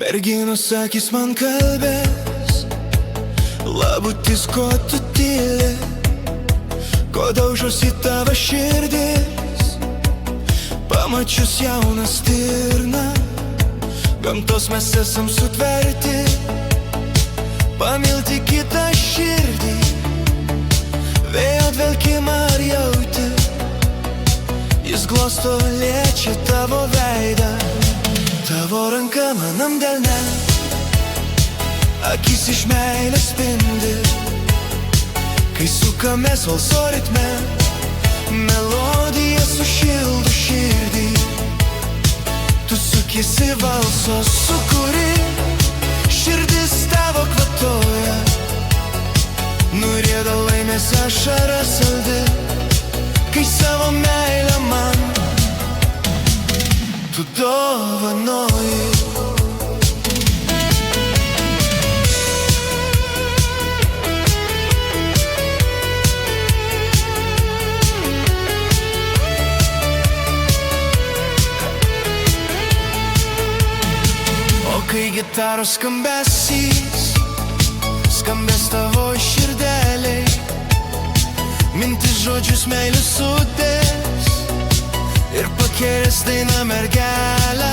Merginos akis man kalbės, labutis, ko tu tyli, ko daužosi tavo širdis. Pamačius jauną stirną, gamtos mes esam sutverti, pamilti kitą širdį, vėjo dvelkimą ar jauti. Jis glosto, liečia tavo veidą, tavo ranka manam delne, akis iš meilės spindi. Kai sukamės valso ritme, melodija sušildo širdį. Tu sukiesi valso sukuri, širdis tavo kvatoja, nurieda laimės ašara saldi. Kai savo meilę man tu dovanoji. O kai gitaros skambesys skambės tavo širdeliai, mintis žodžius meilės sudės ir pakėlės dainą mergelę.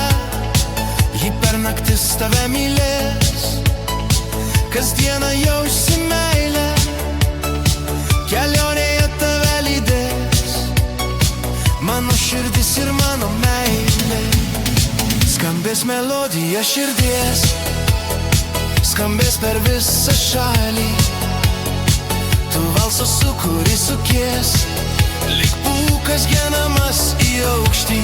Ji per naktis tave mylės, kasdieną jausi meilę, kelionėje tave lydės mano širdis ir mano meilė. Skambės melodija širdies, skambės per visą šalį. Tu valso sukuri sukies, lyg pūkas genamas į aukštį,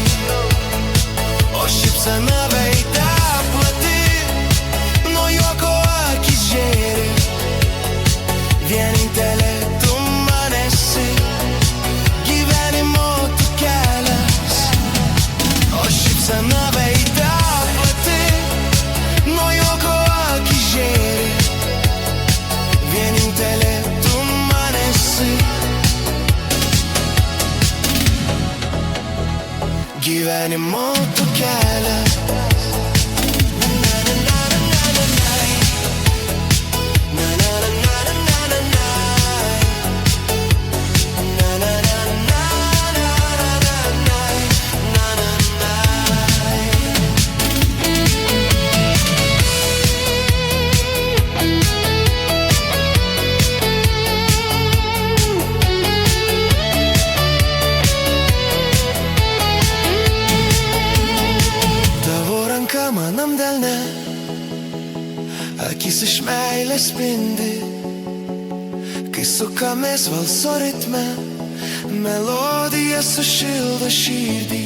o šypsena veide plati, nuo juoko akis žėri. Vienintelė tu man esi, gyvenimo tu kelias, o šypsena veide plati, nuo juoko akis žėri. Vienintelė gyvenimo tu kelias. Manam delne, akis iš meilės spindi. Kai sukamės valso ritme, melodija sušildo širdį.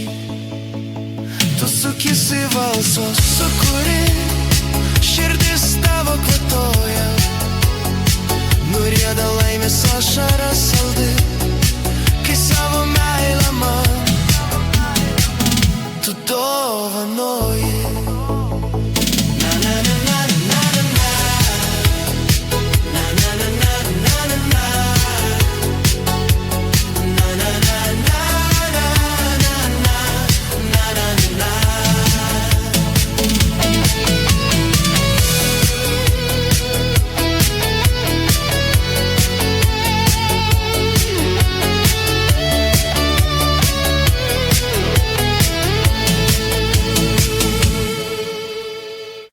Tu sukiesi valso sukuri,